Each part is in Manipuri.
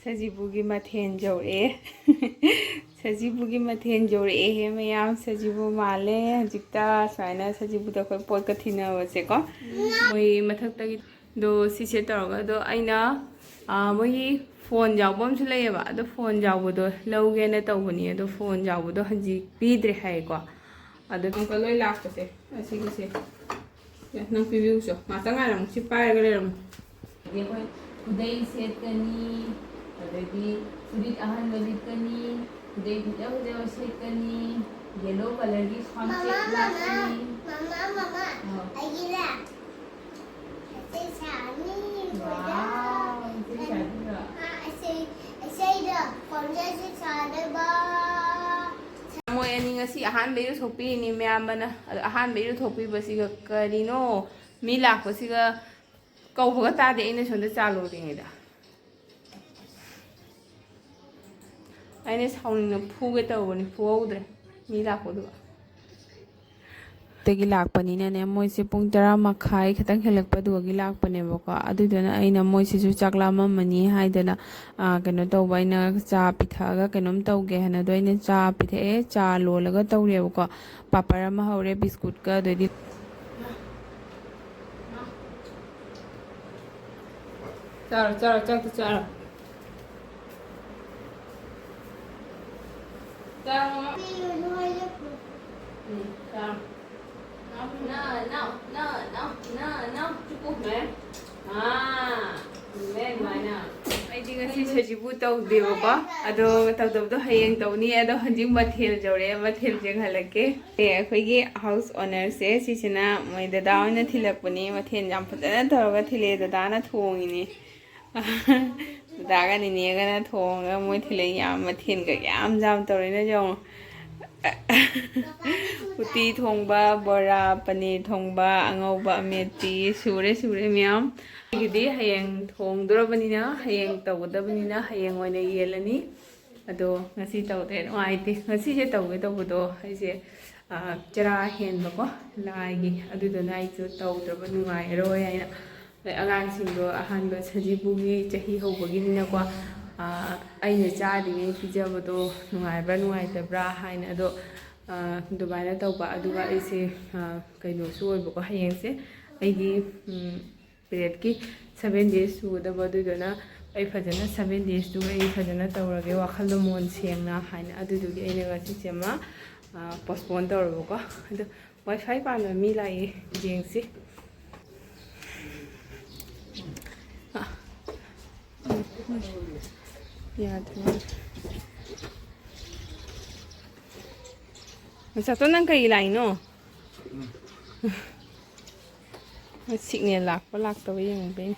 Sajibugi mathen jore. Sajibugi mathen jore he mayam sajibu male jikta swaina sajibu da koi pot ka thina wase ko. Moi mathak tagi do sise taraga do aina moi phone jawbam su lay ba do phone jawbo do lauge na tawbani do phone jawbo do haji pidre hai ko. Ado tum ka loi lak se asigi se. Ya nang pibiu so. Mata ngaram si pai ga leram. Ye koi kudai set kani adagi furit ahan lolit kani kudai hujau hujau set kani yellow color ki swan set lakani mama agila ase sani wow ase sani ra ase da konja se sade ba moi ani ngasi ahan beru thopi ni myamana ahan beru thopi basiga karino mi lak basiga kau ta de ina sonda chalo ringida aine saunina phuge tawni phuodre mi lakodu tegi lakpanina ne moise pung 10 makhai khatang helakpa dugi lakpane bako adudana aina moise ju chaklama mani haidana keno tawba ina cha pithaga kenom tawge hana do ina cha pithe cha lolaga tawre bako papara ma haure biscuit ka dodi charo charo chak charo charo no chupu me men mana ai dinga si sajibu taw debo ko ado taw taw do hayeng tawni ado hanjing mathel jore mathel jeng halake akhoi gi house owner se sisina moi dada oina thilakpani mathen jam phadana tawga thile dada na thongini daga ni ne ga na thonga moi thile yam mathen ga yam jam tawrina jong uti thongba bora paneer thongba angauba ameti sure myam gidi hayeng thongdorobanina hayeng tawdabanina hayeng oina yelani ado ngasi tawde waite ngasi je tawge tawdo haise chara henba ko laigi adudona aichu tawdraba nungai roi aina agang singdo ahanba sajibugi chahi hobagina ko aina chaadingai pijabado nungaiba nungaitabra haina ado dubaina tawba aduga aise kaino su oibako hayengse aigi period ki 7 days sudaba adudona ai fajana 7 days tu ai fajana tawrage wakhal do mon sengna haina adudugi aina gasi chema postpone tawrabo ko ado wifi panba mi lai jengsi Satu nang kai lai no. Signal lak pa lak taw yang ben.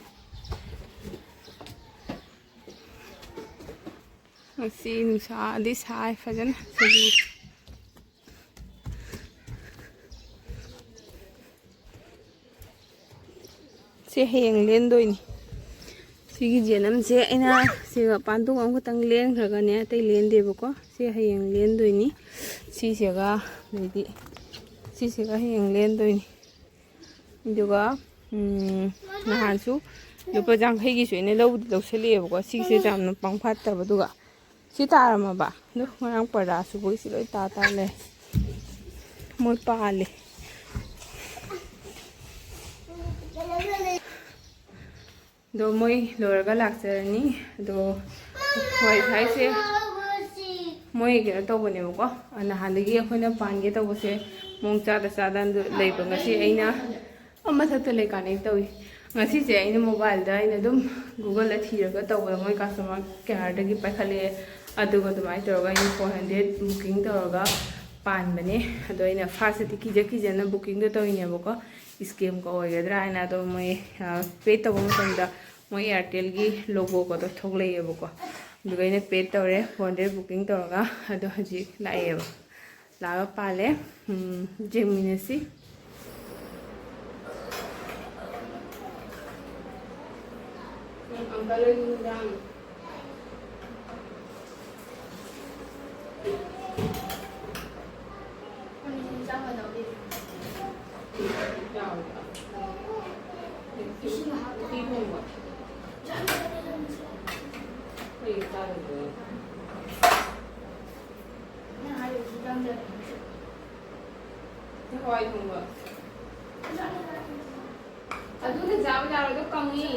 Si nusa di sai fajan saju. Si heng len doi ni. Sigi jenam se ina siga pantu ang kutang len khaga ne tai len debo ko si hayeng len doi ni si sega ledi si sega hayeng len doi ni duga nahansu lupa jang hegi su ine lau sele ko si se jam no pangphat ta duga si tarama ba no ngarang pada su boi si loi ta le moi pa le do moi loraga lakcharani do wifi se moi ge tawbane ko ana handagi akhona pange tawbase mongcha da sadan leiba ngasi aina amathata le kanai tawi ngasi se aina mobile da aina dum google la thiraga tawba moi customer care dagi pakhale aduga dumai tawga 400 booking tawga pan bane ado aina first ti kija booking da tawine bako scam ko oigadra aina do moi pay tawba matanda moi airtel gi logo ko to thoglei bako duga ina pay tawre 400 booking tawga ado haji laeba laga pale jeminasi angkalo nindang ꯀꯩ ꯆꯥꯗꯣꯏꯅꯣ ꯅꯪ ꯍꯥꯏꯔꯤꯁꯤ ꯆꯪꯗꯦ ꯍꯋꯥꯏ ꯊꯣꯡꯕ ꯑꯗꯨꯅ ꯆꯥꯕ ꯌꯥꯔꯣꯏꯗꯣ ꯀꯪꯉꯤ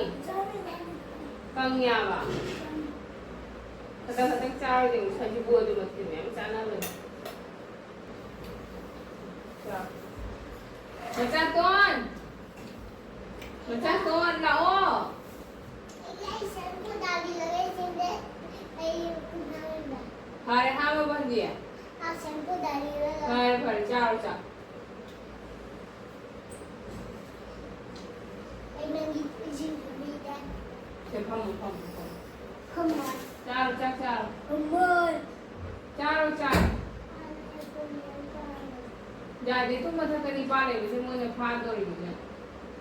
ꯀꯪꯉꯦꯕ ꯈꯇꯪ ꯈꯇꯪ ꯆꯥꯔꯗꯤ ꯑꯃꯨꯛ ꯁꯖꯤꯕꯨ ꯑꯗꯨ ꯃꯊꯦꯜ ꯃꯌꯥꯝ ꯆꯥꯅꯕꯅꯤ ꯃꯆꯥꯇꯣꯟ ꯃꯆꯥꯇꯣꯟ ꯂꯥꯛꯑꯣ ꯐꯔꯦ ꯍꯥꯝꯃꯕ ꯍꯧꯖꯤꯛ ꯐꯔꯦ ꯐꯔꯦ ꯆꯥꯔꯣ ꯆꯥꯛ ꯁꯦ ꯐꯝꯃꯨ ꯐꯝꯃꯨ ꯐꯝꯃꯨ ꯆꯥꯔꯣ ꯆꯥꯛ ꯆꯥꯔꯣ ꯆꯥꯔꯣ ꯆꯥꯛ ꯌꯥꯗꯦ ꯇꯨꯝ ꯃꯊꯛꯇ ꯅꯤꯄꯥ ꯂꯩꯕꯁꯦ ꯃꯣꯏꯅ ꯐꯥꯗꯧꯔꯤꯕꯅꯤꯅ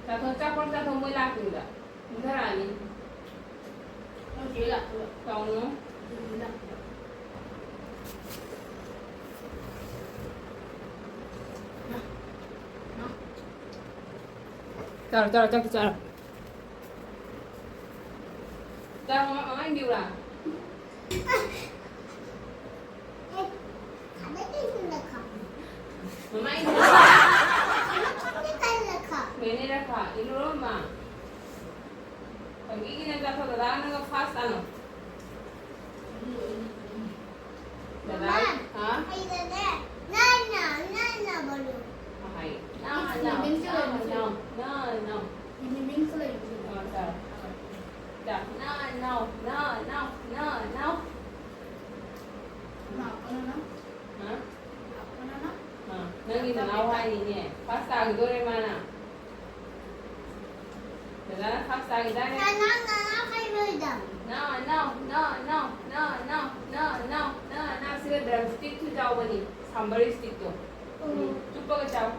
ꯆꯥꯊꯣꯛ ꯆꯥꯛꯄꯣꯠ ꯆꯥꯊꯣꯛ ꯃꯣꯏ ꯂꯥꯛꯇ꯭ꯔꯤꯗ ꯏꯪꯊꯔꯛꯑꯅꯤ ꯇꯧꯅꯨ chào chào chào chào chào mama anh điều là mama anh điều ini dah kak ini loh ma pagi ini dah kau dah nak fast anu dah ha hai no Nang nào hay nè pasta cái đôi mà nè để ra pasta cái đó nè no sila drumstick tu jauh bani sambal stick tu cuba ke jauh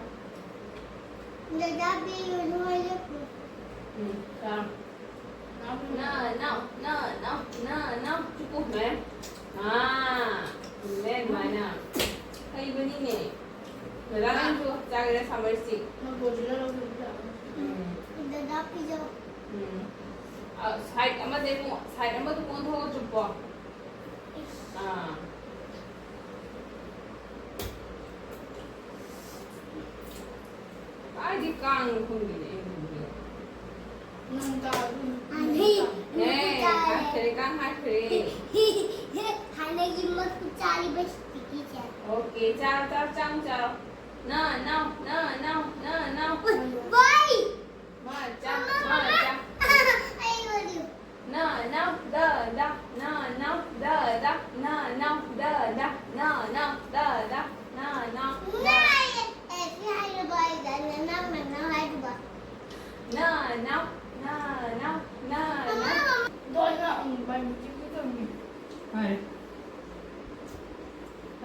no cukup meh men mana hay bani nè để ra ăn chưa ra cái sambal stick side ama demo side ama tu kon thoga chuppo ai đi càng không bị em hai kere càng hai kere ok chào chào chào chào no ma chào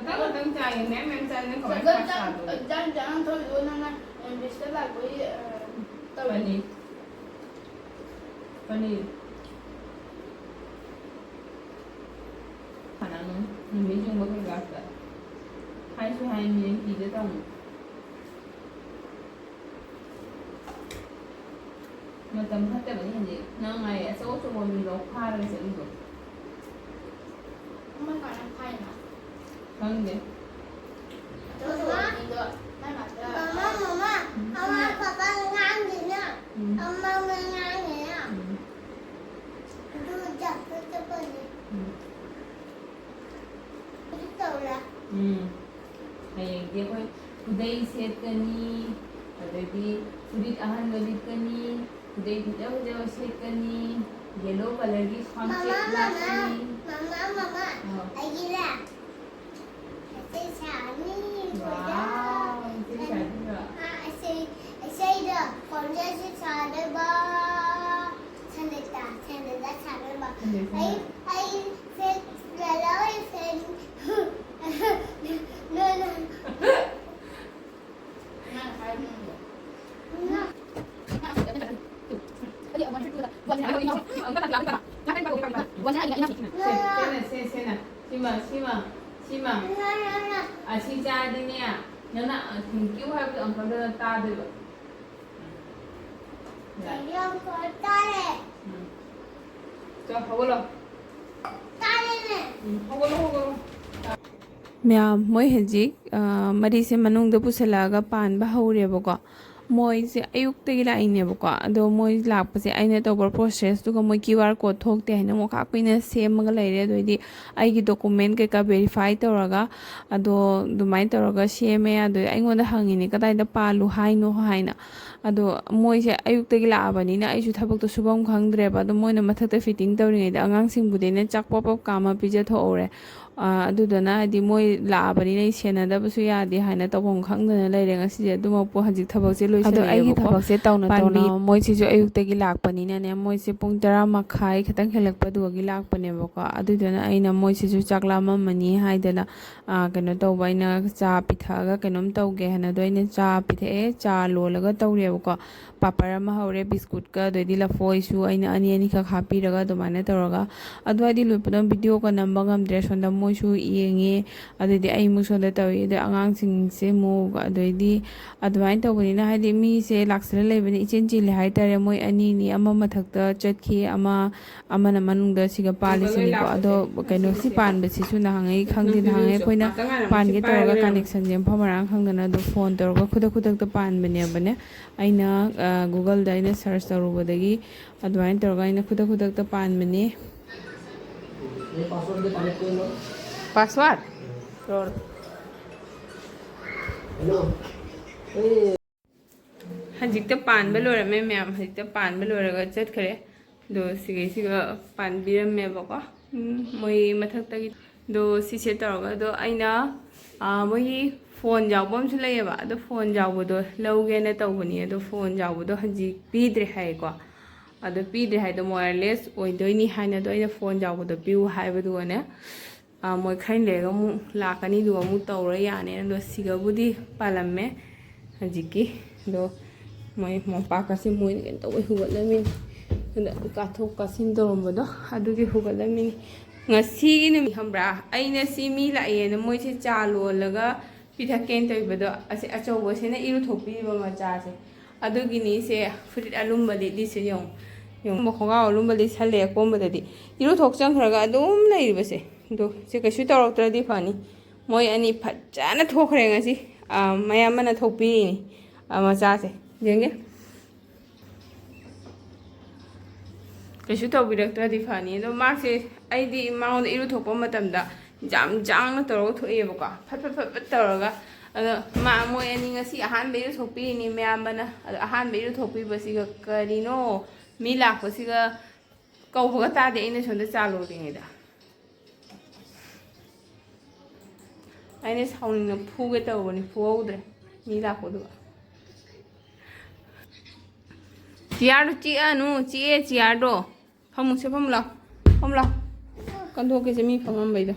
Tao trai ném em trai nó còn Jangan thôi luôn nè, em biết sẽ lại với tao Panis. Panis. Khả năng mình biết chung với cái gạt cả. 2 số 2 miếng gì đấy tông. Mà tầm thắt cái vấn đề gì? Nó ngày số cho mình lột pha rồi sẽ được. Không phải là thay mà. Vâng vậy. Hayang dia pun kudai setkani, adadi kulit ahan lalitkani, kudai jauh setkani, yellow color ki concept lagi. Mama, lagi lah. Wow, itu cantik. Saya dah, kalau saya ada bah, saya dah bah. Saya lalu saya no. Simang. Si cha đi nè. Nhớ nè, thỉnh cứu hai cái ông có đưa ta được. Saya yang kota le. Cho hầu lo. Ta ꯃꯌꯥꯝ ꯃꯣꯏ ꯍꯧꯖꯤꯛ ꯃꯔꯤꯁꯦ ꯃꯅꯨꯡꯗ ꯄꯨꯁꯜꯂꯛꯑꯒ ꯄꯥꯟꯕ ꯍꯧꯔꯦꯕꯀꯣ ꯃꯣꯏꯁꯦ ꯑꯌꯨꯛꯇꯒꯤ ꯂꯥꯛꯏꯅꯦꯕꯀꯣ ꯑꯗꯣ ꯃꯣꯏ ꯂꯥꯛꯄꯁꯦ ꯑꯩꯅ ꯇꯧꯕ ꯄ꯭ꯔꯣꯁꯦꯁꯇꯨꯒ ꯃꯣꯏ QR ꯀꯣꯗ ꯊꯣꯛꯇꯦ ꯍꯥꯏꯅ ꯃꯣꯛꯀꯥꯛ ꯀꯨꯏꯅ ꯁꯦꯝꯃꯒ ꯂꯩꯔꯦ ꯑꯗꯨꯑꯣꯏꯗꯤ ꯑꯩꯒꯤ ꯗꯣꯀꯨꯃꯦꯟ ꯀꯩꯀꯥ ꯚꯦꯔꯤꯐꯥꯏ ꯇꯧꯔꯒ ꯑꯗꯣ ꯑꯗꯨꯃꯥꯏꯅ ꯇꯧꯔꯒ ꯁꯦꯝꯃꯦ ꯑꯗꯣ ꯑꯩꯉꯣꯟꯗ ꯍꯪꯉꯤꯅꯦ ꯀꯗꯥꯏꯗ ꯄꯥꯜꯂꯨ ꯍꯥꯏꯅꯣ ꯍꯥꯏꯅ ꯑꯗꯣ ꯃꯣꯏꯁꯦ ꯑꯌꯨꯛꯇꯒꯤ ꯂꯥꯛꯑꯕꯅꯤꯅ ꯑꯩꯁꯨ ꯊꯕꯛꯇꯣ ꯁꯨꯐꯝ ꯈꯪꯗ꯭ꯔꯦꯕ ꯑꯗꯣ ꯃꯣꯏꯅ ꯃꯊꯛꯇ ꯐꯤꯠꯇꯤꯡ ꯇꯧꯔꯤꯉꯩꯗ ꯑꯉꯥꯡꯁꯤꯡꯕꯨꯗꯤ ꯑꯩꯅ ꯆꯥꯛ ꯄꯣꯞ ꯀꯥꯝꯃ ꯄꯤꯖꯊꯣꯛꯍꯧꯔꯦ ꯑꯗꯨꯗꯨꯅ ꯍꯥꯏꯗꯤ ꯃꯣꯏ ꯂꯥꯛꯑꯕꯅꯤꯅ ꯑꯩ ꯁꯦꯟꯅꯗꯕꯁꯨ ꯌꯥꯗꯦ ꯍꯥꯏꯅ ꯇꯧꯐꯝ ꯈꯪꯗꯅ ꯂꯩꯔꯦ ꯉꯁꯤꯁꯦ ꯑꯗꯨꯃꯛꯄꯨ ꯍꯧꯖꯤꯛ ꯊꯕꯛꯁꯦ ꯂꯣꯏꯁꯤꯜꯂꯛꯑꯦꯕꯀꯣ ꯑꯗꯣ ꯑꯩꯒꯤ ꯊꯕꯛꯁꯦ ꯇꯧꯅ ꯃꯣꯏꯁꯤꯁꯨ ꯑꯌꯨꯛꯇꯒꯤ ꯂꯥꯛꯄꯅꯤꯅꯅꯦ ꯃꯣꯏꯁꯦ ꯄꯨꯡ 10:30 ꯈꯤꯇꯪ ꯍꯦꯜꯂꯛꯄꯗꯨꯒꯤ ꯂꯥꯛꯄꯅꯦꯕꯀꯣ ꯑꯗꯨꯗꯨꯅ ꯑꯩꯅ ꯃꯣꯏꯁꯤꯁꯨ ꯆꯥꯛ ꯂꯥꯝꯃꯝꯃꯅꯤ ꯍꯥꯏꯗꯅ ꯀꯩꯅꯣ ꯇꯧꯕ ꯑꯩꯅ ꯆꯥ ꯄꯤꯊꯛꯑꯒ ꯀꯩꯅꯣꯝ ꯇꯧꯒꯦ ꯍꯥꯏꯅꯗꯣ ꯑꯩꯅ ꯆꯥ ꯄꯤꯊꯛꯑꯦ ꯆꯥ ꯂꯣꯜꯂꯒ ꯇꯧꯔꯦꯕꯀꯣ ꯄꯥꯄꯔ ꯑꯃ ꯍꯧꯔꯦ ꯕꯤꯁꯀꯨꯠꯀ ꯑꯗꯩꯗꯤ ꯂꯐꯣꯏꯁꯨ ꯑꯩꯅ ꯑꯅꯤꯈꯛ ꯍꯥꯞꯄꯤꯔꯒ ꯑꯗꯨꯃꯥꯏꯅ ꯇꯧꯔꯒ ꯑꯗꯨꯋꯥꯏꯗꯤ ꯂꯣꯏꯄꯗ ꯚꯤꯗꯤꯑꯣꯒ ꯅꯝꯕ ꯉꯝꯗ꯭ꯔꯦ ꯁꯣꯝꯗ ꯃꯣꯏꯁꯨ ꯌꯦꯡꯉꯦ ꯑꯗꯩꯗꯤ ꯑꯩꯃꯨꯛ ꯁꯣꯝꯗ ꯇꯧꯏ ꯑꯗꯩ ꯑꯉꯥꯡꯁꯤꯡꯁꯦ ꯑꯃꯨꯛ ꯑꯗꯩꯗꯤ ꯑꯗꯨꯃꯥꯏꯅ ꯇꯧꯕꯅꯤꯅ ꯍꯥꯏꯗꯤ ꯃꯤꯁꯦ ꯂꯥꯛꯁꯤꯜꯂ ꯂꯩꯕꯅꯤ ꯏꯆꯦꯟ ꯆꯤꯜꯂꯦ ꯍꯥꯏꯇꯥꯔꯦ ꯃꯣꯏ ꯑꯅꯤꯅꯤ ꯑꯃ ꯃꯊꯛꯇ ꯆꯠꯈꯤ ꯑꯃꯅ ꯃꯅꯨꯡꯗ ꯁꯤꯒ ꯄꯥꯜꯂꯤꯁꯤꯅꯤꯀꯣ ꯑꯗꯣ ꯀꯩꯅꯣ ꯁꯤ ꯄꯥꯟꯕꯁꯤꯁꯨ ꯅꯍꯥꯟꯉꯩ ꯈꯪꯗꯦ ꯅꯍꯥꯟꯉꯩ ꯑꯩꯈꯣꯏꯅ ꯄꯥꯟꯒꯦ ꯇꯧꯔꯒ ꯀꯅꯦꯛꯁꯟꯁꯦ ꯃꯐꯝ ꯃꯔꯥꯡ ꯈꯪꯗꯅ ꯑꯗꯣ ꯐꯣꯟ ꯇꯧꯔꯒ ꯈꯨꯗꯛꯇ ꯄꯥꯟꯕꯅꯦꯕꯅꯦ ꯑꯩꯅ ꯒꯨꯒꯜꯗ ꯑꯩꯅ ꯁꯔꯆ ꯇꯧꯔꯨꯕꯗꯒꯤ ꯑꯗꯨꯃꯥꯏꯅ ꯇꯧꯔꯒ ꯑꯩꯅ ꯈꯨꯗꯛꯇ ꯄꯥꯟꯕꯅꯦ ꯄꯥꯁꯋꯥꯔꯗ ꯍꯧꯖꯤꯛꯇ ꯄꯥꯟꯕ ꯂꯣꯏꯔꯝꯃꯦ ꯃꯌꯥꯝ ꯍꯧꯖꯤꯛꯇ ꯄꯥꯟꯕ ꯂꯣꯏꯔꯒ ꯆꯠꯈ꯭ꯔꯦ ꯑꯗꯣ ꯁꯤꯒ ꯄꯥꯟꯕꯤꯔꯝꯃꯦꯕꯀꯣ ꯃꯣꯏ ꯃꯊꯛꯇꯒꯤ ꯑꯗꯣ ꯁꯤꯁꯦ ꯇꯧꯔꯒ ꯑꯗꯣ ꯑꯩꯅ ꯃꯣꯏꯒꯤ ꯐꯣꯟ ꯌꯥꯎꯕ ꯑꯃꯁꯨ ꯂꯩꯌꯦꯕ ꯑꯗꯣ ꯐꯣꯟ ꯌꯥꯎꯕꯗꯣ ꯂꯧꯒꯦꯅ ꯇꯧꯕꯅꯤ ꯑꯗꯣ ꯐꯣꯟ ꯌꯥꯎꯕꯗꯣ ꯍꯧꯖꯤꯛ ꯄꯤꯗ꯭ꯔꯦ ꯍꯥꯏꯌꯦꯀꯣ ꯑꯗꯣ ꯄꯤꯗ꯭ꯔꯦ ꯍꯥꯏꯗꯣ ꯋꯥꯌꯔꯂꯦꯁ ꯑꯣꯏꯗꯣꯏꯅꯤ ꯍꯥꯏꯅ ꯑꯗꯣ ꯑꯩꯅ ꯐꯣꯟ ꯌꯥꯎꯕꯗꯣ ꯄꯤꯌꯨ ꯍꯥꯏꯕꯗꯨꯒꯅꯦ ꯃꯣꯏ ꯈꯔ ꯂꯩꯔꯒ ꯑꯃꯨꯛ ꯂꯥꯛꯀꯅꯤ ꯑꯗꯨꯒ ꯑꯃꯨꯛ ꯇꯧꯔ ꯌꯥꯅꯤ ꯑꯗꯣ ꯁꯤꯒꯕꯨꯗꯤ ꯄꯥꯜꯂꯝꯃꯦ ꯍꯧꯖꯤꯛꯀꯤ ꯑꯗꯣ ꯃꯣꯏ ꯃꯣꯝꯄꯥꯛꯀꯁꯤ ꯃꯣꯏꯅ ꯀꯩꯅꯣ ꯇꯧꯕ ꯍꯨꯒꯠꯂꯝꯃꯤꯅꯤ ꯑꯗ ꯀꯥꯊꯣꯛ ꯀꯥꯁꯤꯟ ꯇꯧꯔꯝꯕꯗꯣ ꯑꯗꯨꯒꯤ ꯍꯨꯒꯠꯂꯝꯃꯤꯅꯤ ꯉꯁꯤꯒꯤ ꯅꯨꯃꯤꯠ ꯈꯪꯕ꯭ꯔꯥ ꯑꯩꯅ ꯁꯤ ꯃꯤ ꯂꯥꯛꯑꯦꯅ ꯃꯣꯏꯁꯦ ꯆꯥ ꯂꯣꯜꯂꯒ ꯄꯤꯊꯛꯀꯦꯅ ꯇꯧꯕꯗꯣ ꯑꯁꯤ ꯑꯆꯧꯕꯁꯤꯅ ꯏꯔꯨꯊꯣꯛꯄꯤꯔꯤꯕ ꯃꯆꯥꯁꯦ ꯑꯗꯨꯒꯤꯅꯤꯁꯦ ꯐꯨꯔꯤꯠ ꯑꯂꯨꯝꯕ ꯂꯤꯠꯂꯤꯁꯦ ꯌꯦꯡꯉꯨ ꯈꯣꯡꯒ꯭ꯔꯥꯎ ꯑꯂꯨꯝꯕ ꯂꯤꯠꯁꯜꯂꯦ ꯑꯀꯣꯝꯕꯗꯗꯤꯏꯔꯨꯊꯣꯛ ꯆꯪꯈ꯭ꯔꯒ ꯑꯗꯨꯝ ꯂꯩꯔꯤꯕꯁꯦ ꯑꯗꯣ ꯁꯤꯀꯩꯁꯨ ꯇꯧꯔꯛꯇ꯭ꯔꯗꯤ ꯐꯅꯤ ꯃꯣই ꯑꯅꯤ ꯐꯖꯅ ꯊꯣꯛꯈ꯭ꯔꯦ ꯉꯁꯤ ꯃꯌꯥꯝꯕꯅ ꯊꯣꯛꯄꯤꯔꯤꯅꯤ ꯃꯆꯥꯁꯦ ꯌꯦꯡꯒꯦ ꯀꯩꯁꯨ ꯇꯧꯕꯤꯔꯛꯇ꯭ꯔꯗꯤ ꯐꯅꯤ ꯑꯗꯣ ꯃꯥꯁꯦ ꯑꯩꯗꯤ ꯃꯉꯣꯟꯗ ꯏꯔꯨꯊꯣꯛꯄ ꯃꯇꯝꯗ ꯌꯥꯝ ꯖꯥꯡꯅ ꯇꯧꯔꯒ ꯊꯣꯛꯑꯦꯕꯀꯣ ꯐꯠ ꯇꯧꯔꯒ ꯑꯗꯣ ꯃꯣꯏ ꯑꯅꯤ ꯉꯁꯤ ꯑꯍꯥꯟꯕ ꯏꯔꯨꯊꯣꯛꯄꯤꯔꯤꯅꯤ ꯃꯌꯥꯝꯕꯅ ꯑꯗꯣ ꯑꯍꯥꯟꯕ ꯏꯔꯨꯊꯣꯛꯄꯤꯕꯁꯤꯒ ꯀꯔꯤꯅꯣ ꯃꯤ ꯂꯥꯛꯄꯁꯤꯒ ꯀꯧꯕꯒ ꯇꯥꯗꯦ ꯑꯩꯅ ꯁꯣꯝꯗ ꯆꯥ ꯂꯣꯜꯂꯤꯉꯩꯗ ꯑꯩꯅ ꯁꯥꯎꯅꯤꯡꯅ ꯐꯨꯒꯦ ꯇꯧꯕꯅꯤ ꯐꯨꯍꯧꯗ꯭ꯔꯦ ꯃꯤ ꯂꯥꯛꯄꯗꯨꯒ ꯆꯤꯌꯥꯔꯗꯣ ꯆꯤꯛꯑꯅꯨ ꯆꯤꯛꯑꯦ ꯆꯤꯌꯥꯔꯗꯣ ꯐꯝꯃꯨꯁꯦ ꯐꯝꯃꯨ ꯂꯥꯎ ꯀꯟꯊꯣꯛꯀꯦꯁꯦ ꯃꯤ ꯐꯝꯃꯝꯕꯩꯗꯣ